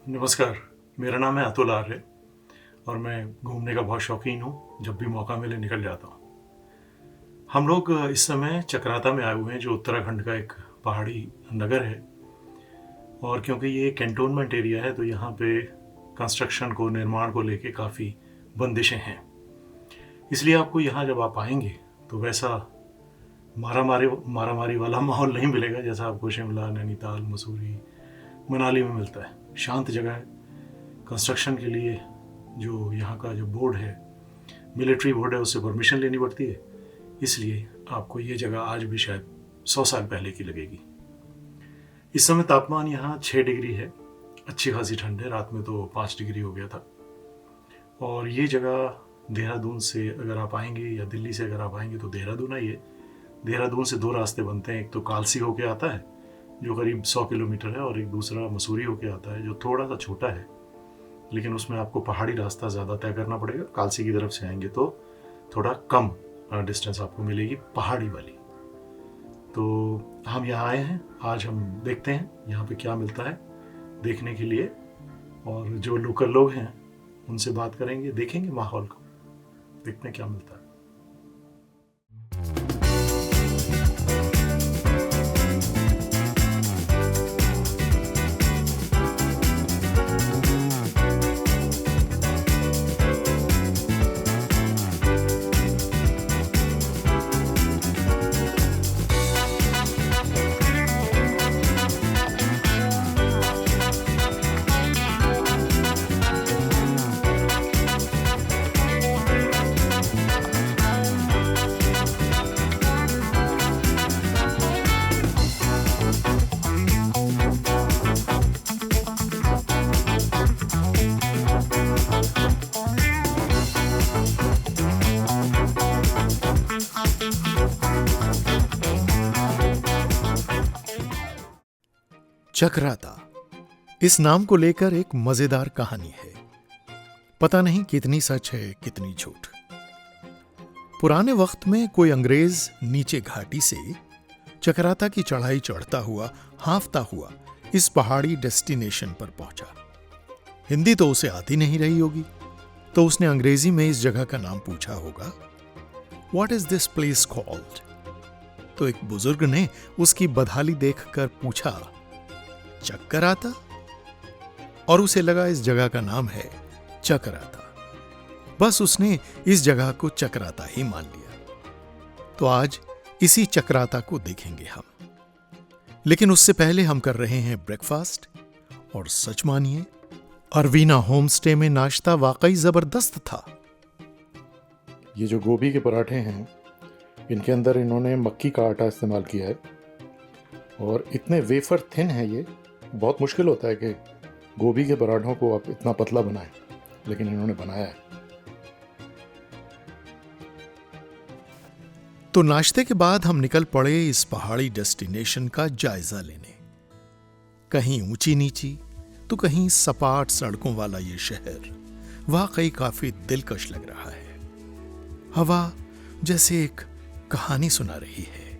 नमस्कार, मेरा नाम है अतुल आर्य और मैं घूमने का बहुत शौकीन हूँ। जब भी मौका मिले निकल जाता हूँ। हम लोग इस समय चक्राता में आए हुए हैं, जो उत्तराखंड का एक पहाड़ी नगर है। और क्योंकि ये कैंटोनमेंट एरिया है तो यहाँ पे कंस्ट्रक्शन को, निर्माण को लेके काफ़ी बंदिशें हैं। इसलिए आपको यहाँ जब आप आएंगे तो वैसा मारामारी वाला माहौल नहीं मिलेगा जैसा आपको शिमला, नैनीताल, मसूरी, मनाली में मिलता है। शांत जगह है। कंस्ट्रक्शन के लिए जो यहाँ का जो बोर्ड है, मिलिट्री बोर्ड है, उससे परमिशन लेनी पड़ती है। इसलिए आपको ये जगह आज भी शायद 100 साल पहले की लगेगी। इस समय तापमान यहाँ 6 डिग्री है। अच्छी खासी ठंड है। रात में तो 5 डिग्री हो गया था। और ये जगह देहरादून से अगर आप आएंगे या दिल्ली से अगर आप आएंगे तो देहरादून आइए। देहरादून से 2 रास्ते बनते हैं। एक तो कालसी होके आता है जो करीब 100 किलोमीटर है, और एक दूसरा मसूरी होके आता है जो थोड़ा सा छोटा है, लेकिन उसमें आपको पहाड़ी रास्ता ज़्यादा तय करना पड़ेगा। कालसी की तरफ से आएंगे तो थोड़ा कम डिस्टेंस आपको मिलेगी पहाड़ी वाली। तो हम यहाँ आए हैं, आज हम देखते हैं यहाँ पे क्या मिलता है देखने के लिए। और जो लोकल लोग हैं उनसे बात करेंगे, देखेंगे माहौल को, देखते हैं क्या मिलता है। चक्राता, इस नाम को लेकर एक मजेदार कहानी है। पता नहीं कितनी सच है कितनी झूठ। पुराने वक्त में कोई अंग्रेज नीचे घाटी से चक्राता की चढ़ाई चढ़ता हुआ, हांफता हुआ इस पहाड़ी डेस्टिनेशन पर पहुंचा। हिंदी तो उसे आती नहीं रही होगी, तो उसने अंग्रेजी में इस जगह का नाम पूछा होगा, what is this place called? तो एक बुजुर्ग ने उसकी बदहाली देखकर पूछा, चक्राता? और उसे लगा इस जगह का नाम है चक्राता। बस उसने इस जगह को चक्राता ही मान लिया। तो आज इसी चक्राता को देखेंगे हम। लेकिन उससे पहले हम कर रहे हैं ब्रेकफास्ट। और सच मानिए, अरवीना होमस्टे में नाश्ता वाकई जबरदस्त था। ये जो गोभी के पराठे हैं, इनके अंदर इन्होंने मक्की का आटा इस्तेमाल किया है और इतने वेफर थिन है ये। बहुत मुश्किल होता है कि गोभी के पराठों को आप इतना पतला बनाएं, लेकिन इन्होंने बनाया है। तो नाश्ते के बाद हम निकल पड़े इस पहाड़ी डेस्टिनेशन का जायजा लेने। कहीं ऊंची नीची तो कहीं सपाट सड़कों वाला ये शहर वाकई काफी दिलकश लग रहा है। हवा जैसे एक कहानी सुना रही है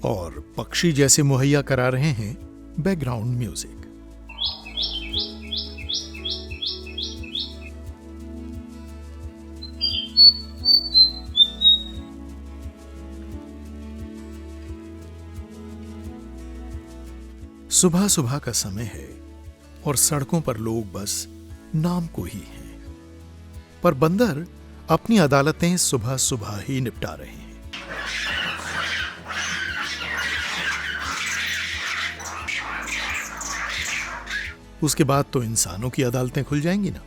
और पक्षी जैसे मुहैया करा रहे हैं बैकग्राउंड म्यूजिक। सुबह सुबह का समय है और सड़कों पर लोग बस नाम को ही हैं, पर बंदर अपनी अदालतें सुबह सुबह ही निपटा रहे हैं। उसके बाद तो इंसानों की अदालतें खुल जाएंगी ना,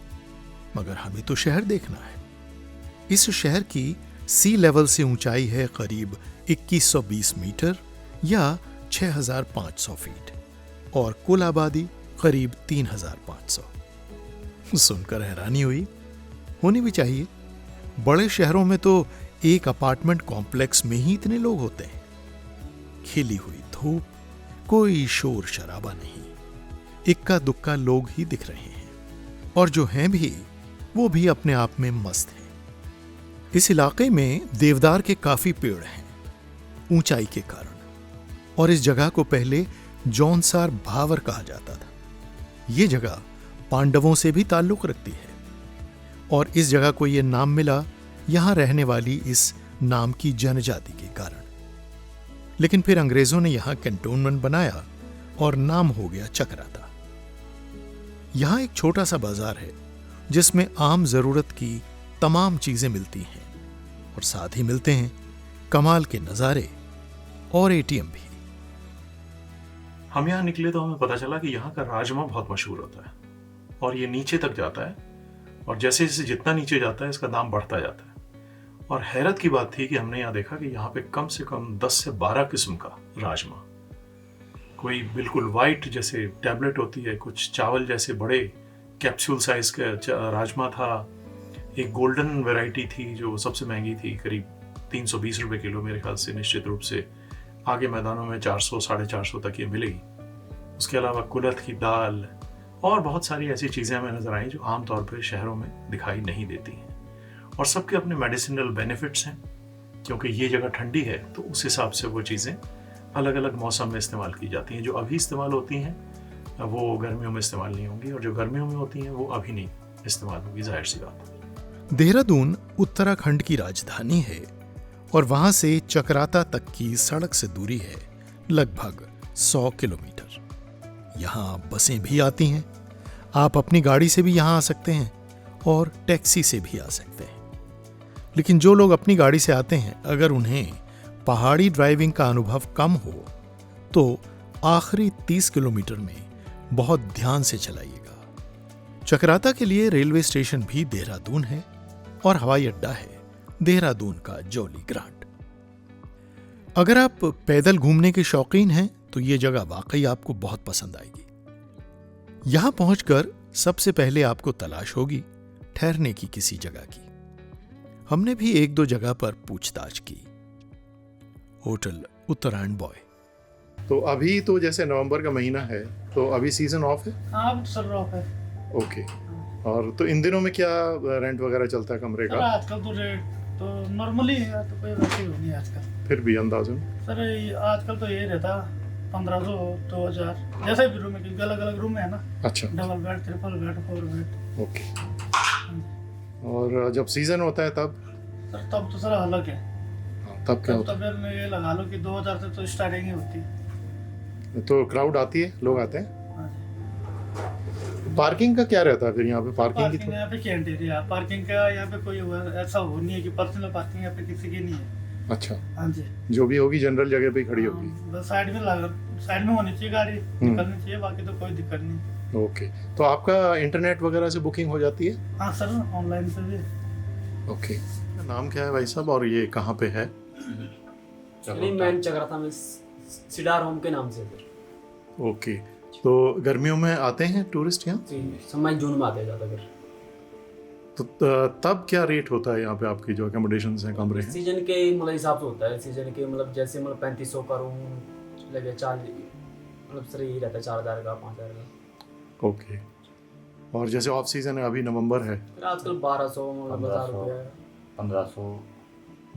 मगर हमें तो शहर देखना है। इस शहर की सी लेवल से ऊंचाई है करीब 2120 मीटर या 6500 फीट और कुल आबादी करीब 3500। सुनकर हैरानी हुई, होनी भी चाहिए। बड़े शहरों में तो एक अपार्टमेंट कॉम्प्लेक्स में ही इतने लोग होते हैं। खिली हुई धूप, कोई शोर शराबा नहीं, इक्का दुक्का लोग ही दिख रहे हैं, और जो हैं भी वो भी अपने आप में मस्त हैं। इस इलाके में देवदार के काफी पेड़ हैं ऊंचाई के कारण, और इस जगह को पहले जौनसार भावर कहा जाता था। ये जगह पांडवों से भी ताल्लुक रखती है और इस जगह को यह नाम मिला यहां रहने वाली इस नाम की जनजाति के कारण। लेकिन फिर अंग्रेजों ने यहां कैंटोनमेंट बनाया और नाम हो गया चकराता। यहां एक छोटा सा बाजार है जिसमें आम जरूरत की तमाम चीजें मिलती हैं और साथ ही मिलते हैं कमाल के नजारे और एटीएम भी। हम यहाँ निकले तो हमें पता चला कि यहाँ का राजमा बहुत मशहूर होता है और ये नीचे तक जाता है और जैसे जैसे जितना नीचे जाता है इसका दाम बढ़ता जाता है। और हैरत की बात थी कि हमने यहाँ देखा कि यहाँ पे कम से कम 10 से 12 किस्म का राजमा, कोई बिल्कुल वाइट जैसे टैबलेट होती है, कुछ चावल जैसे बड़े कैप्सूल साइज का राजमा था, एक गोल्डन वैरायटी थी जो सबसे महंगी थी, करीब 320 रुपए किलो मेरे ख्याल से, निश्चित रूप से आगे मैदानों में 400 450 तक ये मिलेगी। उसके अलावा कुलथ की दाल और बहुत सारी ऐसी चीज़ें हमें नजर आई जो आमतौर पर शहरों में दिखाई नहीं देती हैं और सबके अपने मेडिसिनल बेनिफिट्स हैं। क्योंकि ये जगह ठंडी है तो उस हिसाब से वो चीज़ें अलग अलग मौसम में इस्तेमाल की जाती हैं। जो अभी इस्तेमाल होती हैं वो गर्मियों में इस्तेमाल नहीं होंगी और जो गर्मियों में होती हैं वो अभी नहीं इस्तेमाल होगी, जाहिर सी बात। देहरादून उत्तराखंड की राजधानी है और वहां से चकराता तक की सड़क से दूरी है लगभग 100 किलोमीटर। यहां बसें भी आती हैं, आप अपनी गाड़ी से भी यहां आ सकते हैं और टैक्सी से भी आ सकते हैं। लेकिन जो लोग अपनी गाड़ी से आते हैं, अगर उन्हें पहाड़ी ड्राइविंग का अनुभव कम हो तो आखिरी 30 किलोमीटर में बहुत ध्यान से चलाइएगा। चकराता के लिए रेलवे स्टेशन भी देहरादून है और हवाई अड्डा है देहरादून का जौली ग्रांट। अगर आप पैदल घूमने के शौकीन हैं तो यह जगह वाकई आपको बहुत पसंद आएगी। यहां पहुंचकर सबसे पहले आपको तलाश होगी ठहरने की किसी जगह की। हमने भी एक दो जगह पर पूछताछ की। होटल उत्तरायण बॉय। तो अभी तो जैसे नवंबर का महीना है तो अभी सीजन ऑफ है? हाँ सर, ऑफ है। ओके। और तो इन दिनों में क्या रेंट वगैरह चलता है कमरे सर का? आजकल तो रेट तो नॉर्मली है, तो कोई वैसे ही नहीं आजकल। फिर भी अंदाजन? सर आजकल तो ये रहता 1500 2000 जैसे भी रूम है, क्योंकि अलग अलग रूम है ना। अच्छा। Double bed, triple bed, 4 bed. Okay. और जब सीजन होता है तब? सर तब तो सर अलग है। तब क्या होता तब में ये लगा लो कि 2000 से तो स्टार्टिंग ही होती है। तो क्राउड आती है, लोग आते हैं? हाँ जी। पार्किंग का क्या रहता है फिर यहाँ पे? पार्किंग की यहाँ पे कैंटीन, पार्किंग का यहाँ पे कोई ऐसा हो नहीं है कि पर्सनल पार्किंग यहाँ पे किसी की नहीं है। अच्छा। हाँ जी। जो भी होगी जनरल जगह पे ही खड़ी होगी? बस साइड में होनी चाहिए गाड़ी, निकलनी चाहिए, बाकी तो कोई दिक्कत नहीं। ओके। तो आपका इंटरनेट वगैरह से बुकिंग हो जाती है? हाँ सर, ऑनलाइन से भी। ओके। नाम क्या है भाई साहब और ये कहाँ पे है? मैन चकराता में सिडार होम के नाम से। ओके। तो गर्मियों में आते हैं टूरिस्ट यहाँ? जी, मई जून में आते हैं ज़्यादातर। तो तब क्या रेट होता है यहाँ पे आपकी जो अकोमोडेशंस हैं, कमरे हैं? सीजन के मतलब हिसाब से होता है। सीजन के मतलब जैसे मतलब 3500 का रूम लगे 4 मतलब सर यही रहता है 4000 का 5000 का। ओके। और जैसे ऑफ सीजन है, अभी नवंबर है, आजकल 1200 मतलब 1000 रुपये 1500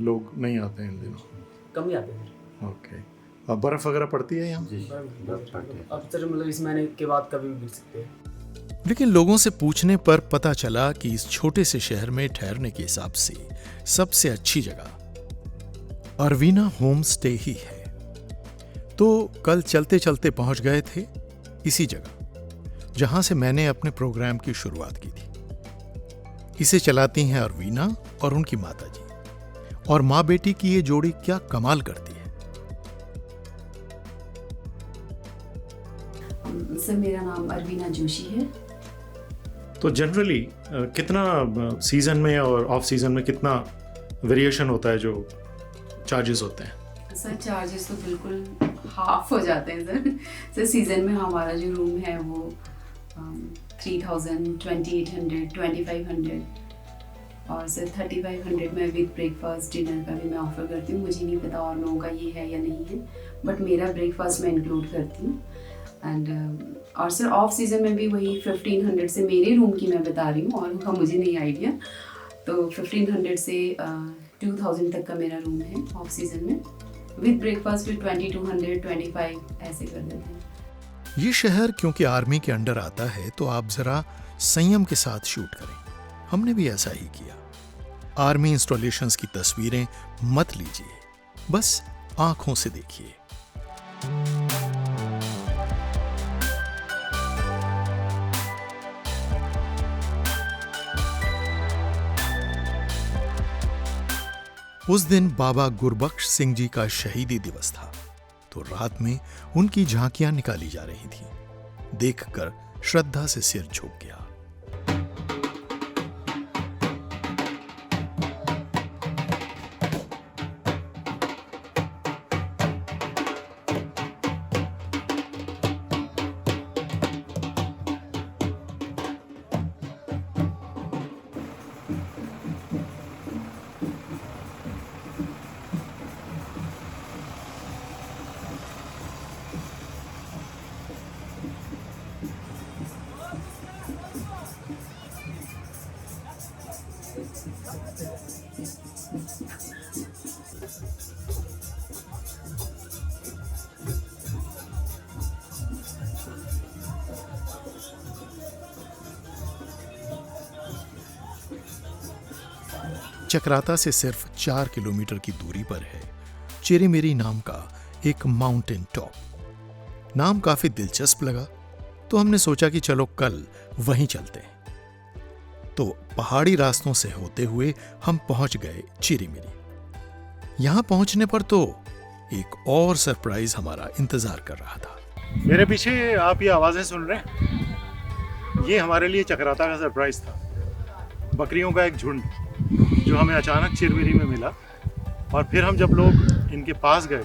लोग नहीं आते हैं इन दिनों? कम ही आते हैं। ओके। अब बर्फ़ वगैरह पड़ती है यहाँ? जी बर्फ पड़ती है। अब सर मतलब इस महीने के बाद कभी भी गिर सकते हैं। लेकिन लोगों से पूछने पर पता चला कि इस छोटे से शहर में ठहरने के हिसाब से सबसे अच्छी जगह अरवीना होम स्टे ही है। तो कल चलते चलते पहुंच गए थे इसी जगह जहां से मैंने अपने प्रोग्राम की शुरुआत की थी। इसे चलाती हैं अरवीना और उनकी माता जी, और माँ बेटी की ये जोड़ी क्या कमाल करती है। सर मेरा नाम अरवीना जोशी है। तो जनरली कितना सीजन में और ऑफ सीजन में कितना वेरिएशन होता है जो चार्जेस होते हैं? सर चार्जेस तो बिल्कुल हाफ हो जाते हैं सर। सर सीज़न में हमारा जो रूम है वो 3000, 2800, 2500 और सर 3500 में विद ब्रेकफास्ट डिनर का भी मैं ऑफ़र करती हूँ। मुझे नहीं पता और लोगों का ये है या नहीं है, बट मेरा ब्रेकफास्ट मैं इंक्लूड करती हूँ। एंड और सर ऑफ सीज़न में भी वही 1500 से, मेरे रूम की मैं बता रही हूँ और उनका मुझे नहीं आइडिया, तो 1500 से 2000 तक का मेरा रूम है ऑफ सीज़न में। विद ब्रेकफास्ट फिर 2200, 25 ऐसे कर देते हैं। ये शहर क्योंकि आर्मी के अंडर आता है तो आप जरा संयम के साथ शूट करें। हमने भी ऐसा ही किया। आर्मी इंस्टॉलेशंस की तस्वीरें मत लीजिए, बस आंखों से देखिए। उस दिन बाबा गुरबख्श सिंह जी का शहीदी दिवस था, तो रात में उनकी झांकियां निकाली जा रही थी। देखकर श्रद्धा से सिर झुक गया। चक्राता से सिर्फ 4 किलोमीटर की दूरी पर है चिरीमिरी नाम का एक माउंटेन टॉप। नाम काफी दिलचस्प लगा, तो हमने सोचा कि चलो कल वहीं चलते हैं। तो पहाड़ी रास्तों से होते हुए हम पहुंच गए चिरीमिरी। यहां पहुंचने पर तो एक और सरप्राइज हमारा इंतजार कर रहा था। मेरे पीछे आप ये आवाज़ें सुन रहे हैं, ये हमारे लिए चक्राता का सरप्राइज था। बकरियों का एक झुंड जो हमें अचानक चिरमिरी में मिला, और फिर हम जब लोग इनके पास गए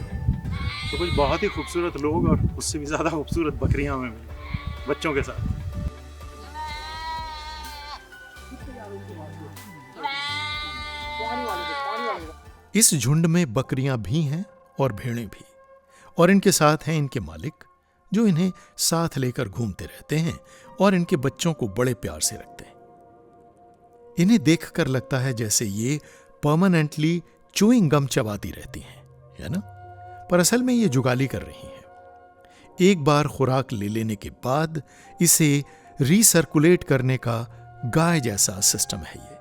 तो कुछ बहुत ही खूबसूरत लोग और उससे भी ज़्यादा खूबसूरत बकरियां हमें मिली बच्चों के साथ। इस झुंड में बकरियां भी हैं और भेड़ें भी, और इनके साथ हैं इनके मालिक जो इन्हें साथ लेकर घूमते रहते हैं और इनके बच्चों को बड़े प्यार से रखते हैं। इन्हें देखकर लगता है जैसे ये परमानेंटली च्यूइंग गम चबाती रहती हैं, है ना? पर असल में ये जुगाली कर रही हैं। एक बार खुराक ले लेने के बाद इसे रीसर्कुलेट करने का गाय जैसा सिस्टम है ये।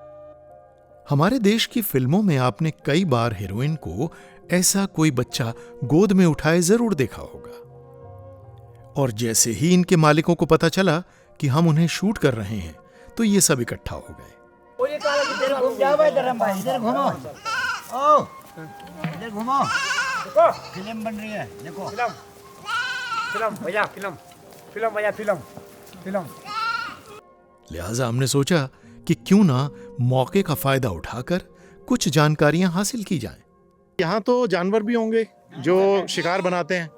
हमारे देश की फिल्मों में आपने कई बार हीरोइन को ऐसा कोई बच्चा गोद में उठाए जरूर देखा होगा। और जैसे ही इनके मालिकों को पता चला कि हम उन्हें शूट कर रहे हैं तो ये सब इकट्ठा हो गए। इधर घूमो, ओ इधर घूमो, देखो फिल्म बन रही है, देखो फिल्म भैया, फिल्म भैया, फिल्म। लिहाजा हमने सोचा कि क्यों ना मौके का फायदा उठाकर कुछ जानकारियां हासिल की जाएं। यहाँ तो जानवर भी होंगे जो शिकार बनाते हैं,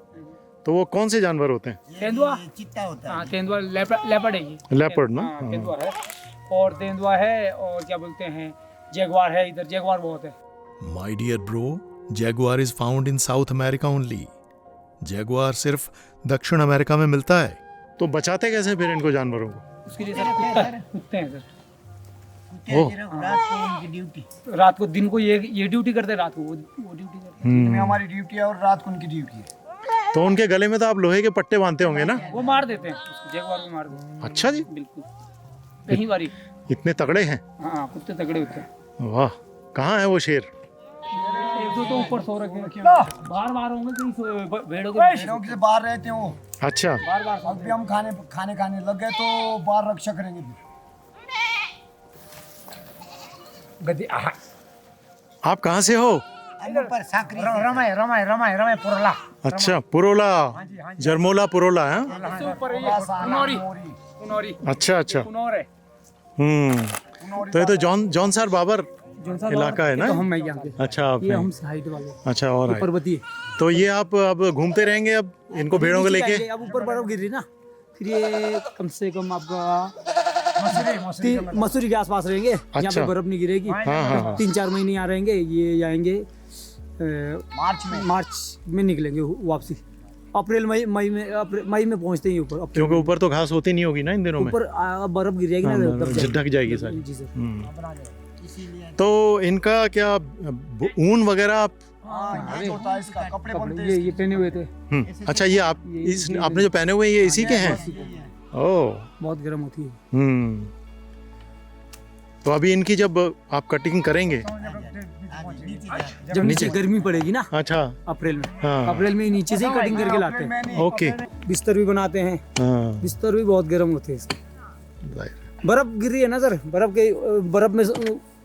तो वो कौन से जानवर होते हैं? तेंदुआ, चित्ता होता है। हाँ तेंदुआ, लेपर्ड है ये। लेपर्ड ना? हाँ, तेंदुआ है और तेंदुआ है और क्या बोलते हैं जैगुआर है, इधर जैगुआर बहुत है। My dear bro, jaguar is found in South America only. Jaguar सिर्फ दक्षिण अमेरिका में मिलता है। तो बचाते कैसे फिर इनको जानवरों को? उसके लिए सर कुत्ते हैं सर। ओह। रात को उनकी ड्यूटी, रात को, दिन को ये ड्यूटी करते हैं, रात को वो ड्यूटी करते हैं। दिन में हमारी ड्यूटी है और रात को उनकी ड्यूटी है। तो उनके गले में तो आप लोहे के पट्टे बांधते होंगे ना? वो मार देते हैं उसको, जैगुआर को मार देते हैं। अच्छा जी, बिल्कुल कई बारी। इतने तगड़े हैं? हाँ कुत्ते तगड़े होते हैं। वाह, कहाँ है वो शेर? एक दो तो ऊपर सो रखे हैं, बार होंगे कहीं भेड़ों के से बाहर रहते हैं वो। अच्छा, बार अब भी हम खाने लग गए तो बाहर रक्षा करेंगे फिर। आप कहाँ से हो? पर साकरी रमाय पुरला। अच्छा, पुरोला, जरमोला पुरोला है? ऊपर ये कुनौरी। अच्छा अच्छा, कुनौर है। तो ये तो जॉन सर बाबर इलाका है ना? तो हम यहाँ के। अच्छा, आप ये हैं। हम हाइट वाले। अच्छा, और है। पर्वतीय। तो ये आप अब घूमते रहेंगे अब इनको भेड़ों को लेके? अब ऊपर बर्फ गिर रही ना, फिर ये कम से कम आपका मसूरी के आसपास रहेंगे। यहाँ अच्छा। पे बर्फ नहीं गिरेगी। हाँ। 3-4 महीने यहाँ रहेंगे। ये आएंगे मार्च में निकलेंगे वापसी। अप्रैल मई में पहुँचते हैं ऊपर। क्योंकि ऊपर तो घास होती नहीं होगी ना इन दिनों में? ऊपर बर्फ गिर जाएगी ना, तब ढक जाएगी सारी। जी सर। तो इनका क्या ऊन वगैरह आप हाँ, ये होता है इसका कपड़े बनते हैं ये पहने हुए थे। अच्छा, ये आप आपने जो पहने हुए हैं ये इसी के हैं? ओह, बहुत गर्म होती है। तो अभी इनकी जब आप कटिंग करेंगे जब नीचे गर्मी पड़ेगी ना, अच्छा, अप्रैल में, हाँ, अप्रैल में नीचे से ही कटिंग करके लाते हैं। ओके, बिस्तर भी बनाते हैं, हाँ, बिस्तर भी बहुत गर्म होते हैं इसके। जाहिर। बर्फ गिर रही है ना सर, बर्फ में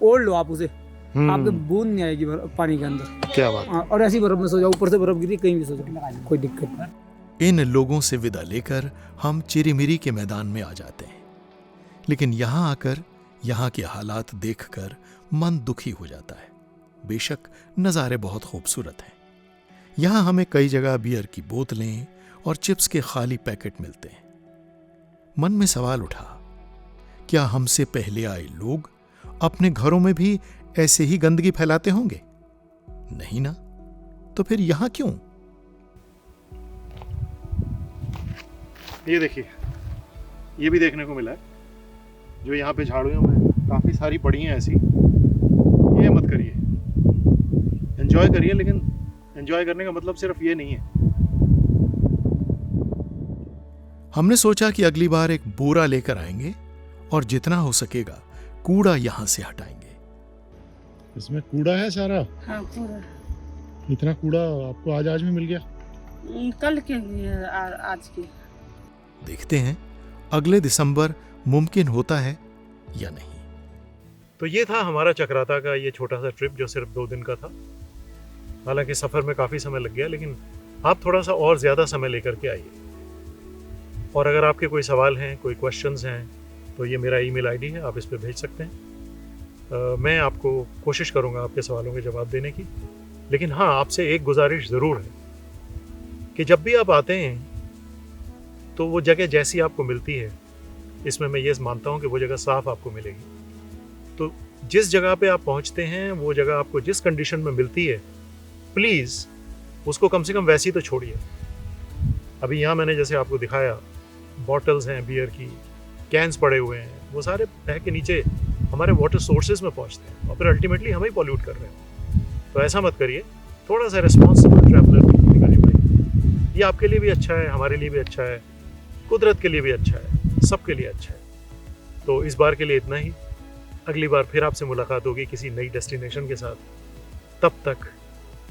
ओढ़ लो आप उसे, आपके बूंद नहीं आएगी पानी के अंदर। क्या बात। हाँ, और ऐसी बर्फ में सो जाओ, ऊपर से बर्फ गिरी कहीं भी सो जाओ, कोई दिक्कत नहीं। इन लोगों से विदा लेकर हम चिरीमिरी के मैदान में आ जाते हैं, लेकिन यहां आकर यहां के हालात देखकर मन दुखी हो जाता है। बेशक नज़ारे बहुत खूबसूरत हैं। यहां हमें कई जगह बियर की बोतलें और चिप्स के खाली पैकेट मिलते हैं। मन में सवाल उठा, क्या हमसे पहले आए लोग अपने घरों में भी ऐसे ही गंदगी फैलाते होंगे? नहीं ना, तो फिर यहां क्यों? ये देखिए, ये भी देखने को मिला है, जो यहाँ पे झाड़ियों में काफ़ी सारी पड़ी हैं ऐसी। ये मत करिए, एंजॉय करिए, लेकिन एंजॉय करने का मतलब सिर्फ ये नहीं है। हमने सोचा कि अगली बार एक बोरा लेकर आएंगे और जितना हो सकेगा कूड़ा यहां से हटाएंगे। इसमें कूड़ा है सारा? हाँ, पूरा। इतना कूड़ा आपको आज में मिल गया? कल के आज के। देखते हैं अगले दिसंबर मुमकिन होता है या नहीं। तो ये था हमारा चक्राता का ये छोटा सा ट्रिप, जो सिर्फ 2 दिन का था। हालांकि सफ़र में काफ़ी समय लग गया, लेकिन आप थोड़ा सा और ज़्यादा समय लेकर के आइए। और अगर आपके कोई सवाल हैं, कोई क्वेश्चंस हैं, तो ये मेरा ईमेल आईडी है, आप इस पर भेज सकते हैं। मैं आपको कोशिश करूँगा आपके सवालों के जवाब देने की। लेकिन हाँ, आपसे एक गुजारिश ज़रूर है कि जब भी आप आते हैं तो वो जगह जैसी आपको मिलती है, इसमें मैं ये मानता हूँ कि वो जगह साफ़ आपको मिलेगी। तो जिस जगह पे आप पहुँचते हैं, वो जगह आपको जिस कंडीशन में मिलती है, प्लीज़ उसको कम से कम वैसी तो छोड़िए। अभी यहाँ मैंने जैसे आपको दिखाया, बॉटल्स हैं बियर की, कैंस पड़े हुए हैं, वो सारे बह के नीचे हमारे वाटर सोर्सेज में पहुँचते हैं और फिर अल्टीमेटली हम ही पॉल्यूट कर रहे हैं। तो ऐसा मत करिए, थोड़ा सा रिस्पॉन्सिबल ट्रैवलर करिए भाई। ये आपके लिए भी अच्छा है, हमारे लिए भी अच्छा है, कुदरत के लिए भी अच्छा है, सबके लिए अच्छा है। तो इस बार के लिए इतना ही। अगली बार फिर आपसे मुलाकात होगी किसी नई डेस्टिनेशन के साथ। तब तक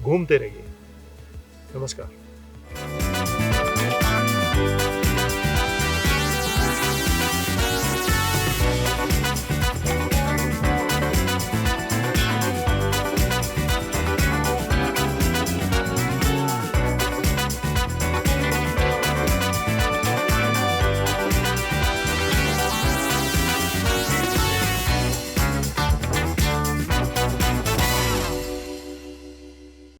घूमते रहिए। नमस्कार।